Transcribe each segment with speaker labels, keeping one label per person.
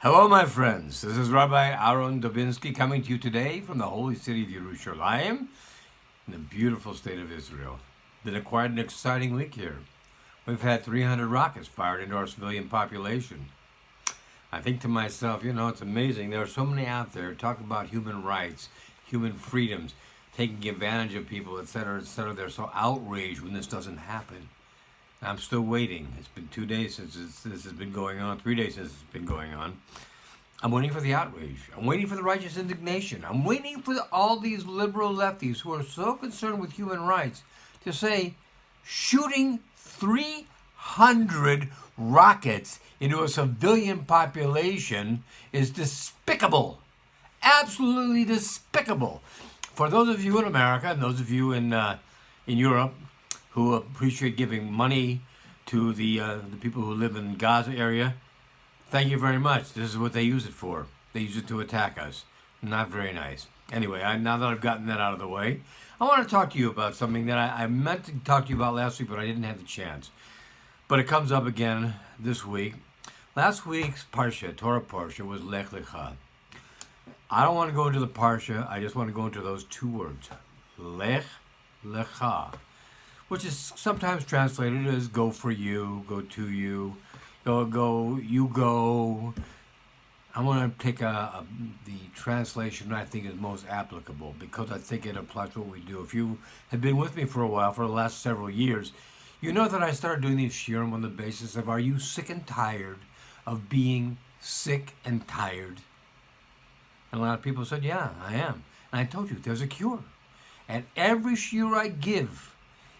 Speaker 1: Hello, my friends. This is Rabbi Aharon Dobinsky coming to you today from the holy city of Yerushalayim in the beautiful state of Israel. Been quite an exciting week here. We've had 300 rockets fired into our civilian population. I think to myself, it's amazing. There are so many out there talking about human rights, human freedoms, taking advantage of people, etc., etc. They're so outraged when this doesn't happen. I'm still waiting. It's been 2 days since this has been going on, 3 days since it's been going on. I'm waiting for the outrage. I'm waiting for the righteous indignation. I'm waiting for all these liberal lefties who are so concerned with human rights to say shooting 300 rockets into a civilian population is despicable. Absolutely despicable. For those of you in America and those of you in Europe who appreciate giving money to the people who live in the Gaza area, thank you very much. This is what they use it for. They use it to attack us. Not very nice. Anyway, now that I've gotten that out of the way, I want to talk to you about something that I meant to talk to you about last week, but I didn't have the chance. But it comes up again this week. Last week's Parsha, Torah Parsha, was Lech Lecha. I don't want to go into the Parsha. I just want to go into those two words. Lech Lecha, which is sometimes translated as go for you, go to you, you go. I want to take the translation I think is most applicable because I think it applies to what we do. If you have been with me for a while, for the last several years, you know that I started doing these shiurim on the basis of, are you sick and tired of being sick and tired? And a lot of people said, yeah, I am. And I told you, there's a cure. And every shiur I give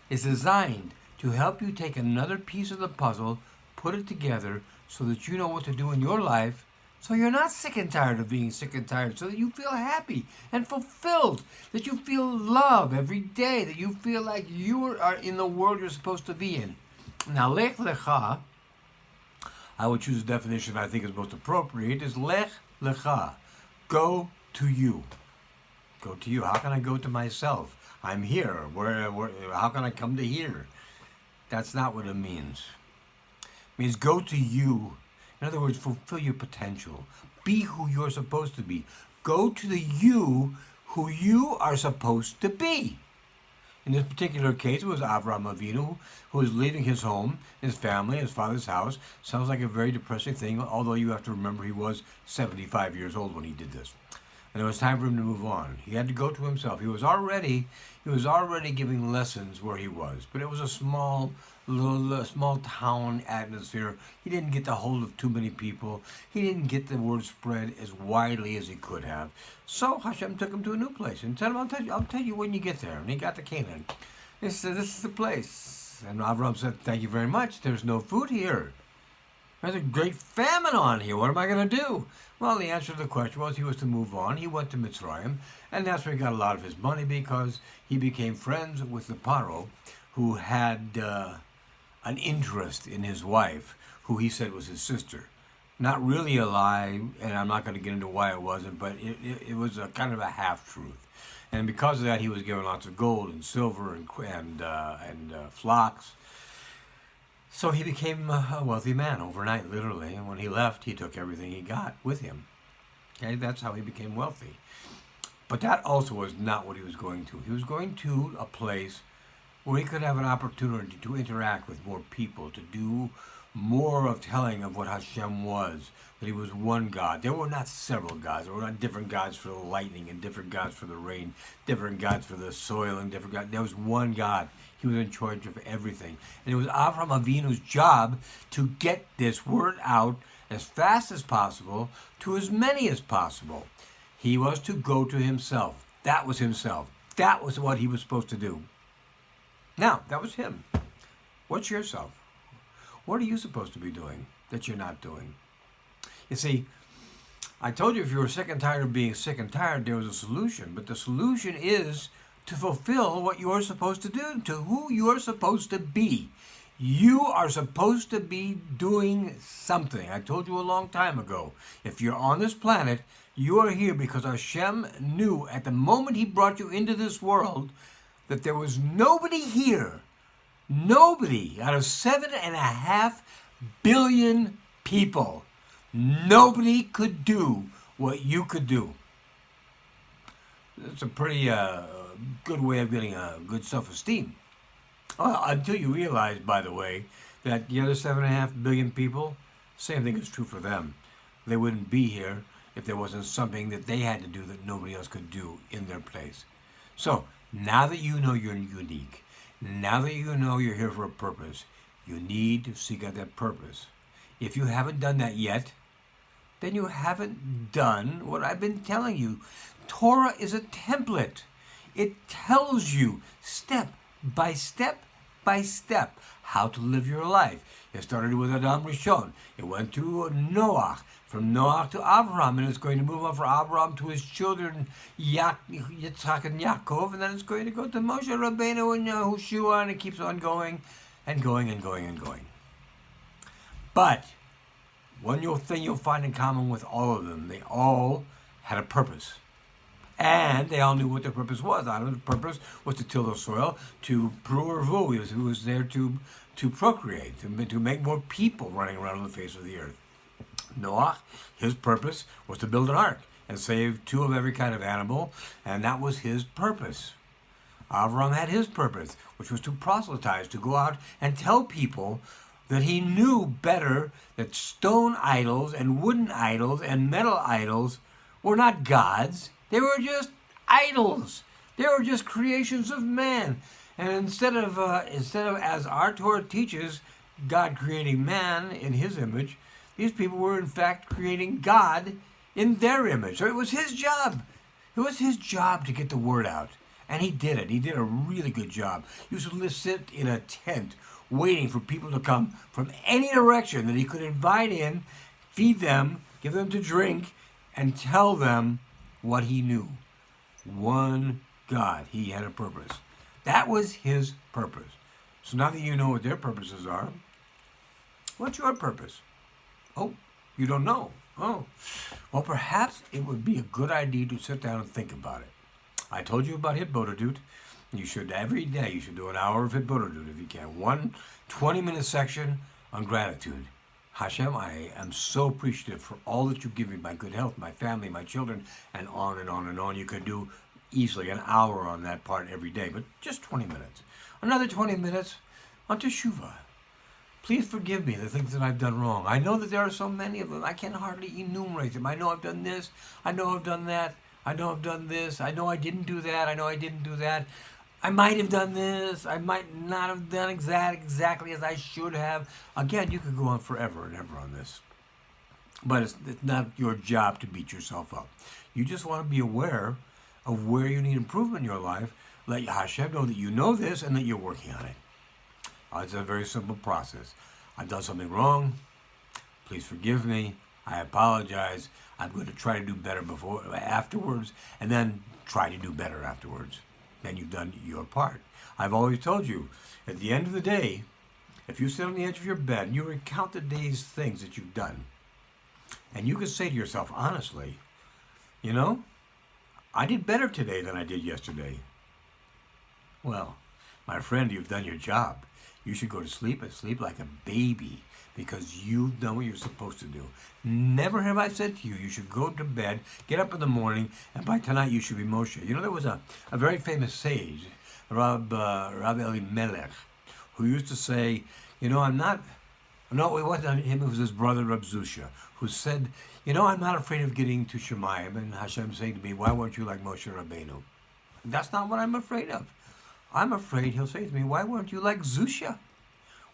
Speaker 1: is designed to help you take another piece of the puzzle, put it together so that you know what to do in your life, so you're not sick and tired of being sick and tired, so that you feel happy and fulfilled, that you feel love every day, that you feel like you are in the world you're supposed to be in. Now, Lech Lecha, I would choose a definition I think is most appropriate, is Lech Lecha, go to you. Go to you. How can I go to myself? I'm here. Where? How can I come to here? That's not what it means. It means go to you. In other words, fulfill your potential. Be who you're supposed to be. Go to the you who you are supposed to be. In this particular case, it was Avraham Avinu, who was leaving his home, his family, his father's house. Sounds like a very depressing thing, although you have to remember he was 75 years old when he did this. And it was time for him to move on. He had to go to himself. He was already giving lessons where he was, but it was a small town atmosphere. He didn't get the hold of too many people. He didn't get the word spread as widely as he could have. So Hashem took him to a new place and said, I'll tell you when you get there. And he got to Canaan. He said, this is the place. And Avraham said, thank you very much. There's no food here. There's a great famine on here. What am I going to do? Well, the answer to the question was he was to move on. He went to Mitzrayim, and that's where he got a lot of his money because he became friends with the Paro, who had an interest in his wife, who he said was his sister. Not really a lie, and I'm not going to get into why it wasn't, but it was a kind of a half-truth. And because of that, he was given lots of gold and silver and flocks. So he became a wealthy man overnight, literally. And when he left, he took everything he got with him. Okay, that's how he became wealthy. But that also was not what he was going to. He was going to a place where he could have an opportunity to interact with more people, to do more of telling of what Hashem was, that he was one God. There were not several gods. There were not different gods for the lightning and different gods for the rain, different gods for the soil and different gods. There was one God. He was in charge of everything. And it was Avraham Avinu's job to get this word out as fast as possible to as many as possible. He was to go to himself. That was himself. That was what he was supposed to do. Now, that was him. What's yourself? What are you supposed to be doing that you're not doing? You see, I told you if you were sick and tired of being sick and tired, there was a solution. But the solution is to fulfill what you are supposed to do, to who you are supposed to be. You are supposed to be doing something. I told you a long time ago, if you're on this planet, you are here because Hashem knew at the moment he brought you into this world that there was nobody here, nobody out of 7.5 billion people Nobody could do what you could do. It's a pretty good way of getting a good self-esteem. Until you realize, by the way, that the other 7.5 billion people, same thing is true for them. They wouldn't be here if there wasn't something that they had to do that nobody else could do in their place. So, now that you know you're unique, now that you know you're here for a purpose, you need to seek out that purpose. If you haven't done that yet, then you haven't done what I've been telling you. Torah is a template. It tells you step by step by step how to live your life. It started with Adam Rishon. It went to Noah. From Noah to Aharon, and it's going to move on from Abraham to his children, Yitzhak and Yaakov, and then it's going to go to Moshe Rabbeinu and Yahushua, and it keeps on going and going and going and going. But one thing you'll find in common with all of them, they all had a purpose. And they all knew what their purpose was. Adam's purpose was to till the soil, to pru. He was there to procreate, to make more people running around on the face of the earth. Noah, his purpose was to build an ark and save 2 of every kind of animal, and that was his purpose. Aharon had his purpose, which was to proselytize, to go out and tell people that he knew better that stone idols and wooden idols and metal idols were not gods. They were just idols. They were just creations of man. And instead of as our Torah teaches, God creating man in his image, these people were in fact creating God in their image. So it was his job. It was his job to get the word out. And he did it. He did a really good job. He used to sit in a tent waiting for people to come from any direction that he could invite in, feed them, give them to drink, and tell them what he knew. One God. He had a purpose. That was his purpose. So now that you know what their purposes are, what's your purpose? Oh, you don't know. Oh, well, perhaps it would be a good idea to sit down and think about it. I told you about Hitbodedut. You should, every day, you should do an hour of Hitbodedut if you can. One 20-minute section on gratitude. Hashem, I am so appreciative for all that you give me, my good health, my family, my children, and on and on and on. You could do easily an hour on that part every day, but just 20 minutes. Another 20 minutes on Teshuvah. Please forgive me the things that I've done wrong. I know that there are so many of them. I can hardly enumerate them. I know I've done this. I know I've done that. I know I've done this. I know I didn't do that. I know I didn't do that. I might have done this. I might not have done exactly as I should have. Again, you could go on forever and ever on this. But it's not your job to beat yourself up. You just want to be aware of where you need improvement in your life. Let Hashem know that you know this and that you're working on it. It's a very simple process. I've done something wrong. Please forgive me. I apologize. I'm going to try to do better afterwards, and then try to do better afterwards. Then you've done your part. I've always told you, at the end of the day, if you sit on the edge of your bed and you recount the day's things that you've done, and you can say to yourself, honestly, you know, I did better today than I did yesterday. Well, my friend, you've done your job. You should go to sleep and sleep like a baby because you've done what you're supposed to do. Never have I said to you, you should go to bed, get up in the morning, and by tonight you should be Moshe. You know, there was a very famous sage, Rabbi Elimelech, who used to say, you know, no, it wasn't him, it was his brother Reb Zusha, who said, you know, I'm not afraid of getting to Shemayim. And Hashem saying to me, why weren't you like Moshe Rabbeinu? That's not what I'm afraid of. I'm afraid he'll say to me, why weren't you like Zusha?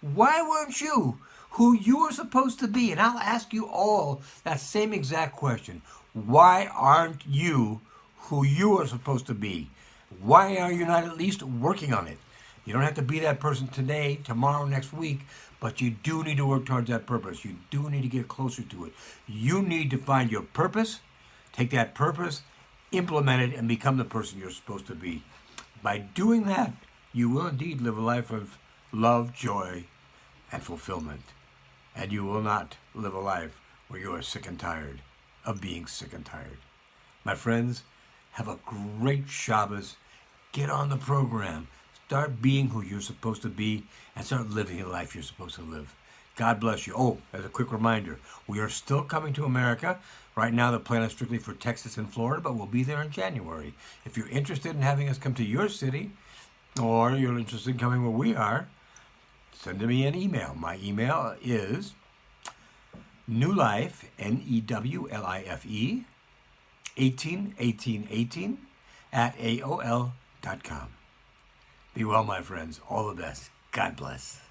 Speaker 1: Why weren't you who you were supposed to be? And I'll ask you all that same exact question. Why aren't you who you are supposed to be? Why are you not at least working on it? You don't have to be that person today, tomorrow, next week, but you do need to work towards that purpose. You do need to get closer to it. You need to find your purpose, take that purpose, implement it, and become the person you're supposed to be. By doing that, you will indeed live a life of love, joy, and fulfillment. And you will not live a life where you are sick and tired of being sick and tired. My friends, have a great Shabbos. Get on the program. Start being who you're supposed to be and start living the life you're supposed to live. God bless you. Oh, as a quick reminder, we are still coming to America. Right now, the plan is strictly for Texas and Florida, but we'll be there in January. If you're interested in having us come to your city, or you're interested in coming where we are, send me an email. My email is newlife, NEWLIFE, 181818 at AOL.com. Be well, my friends. All the best. God bless.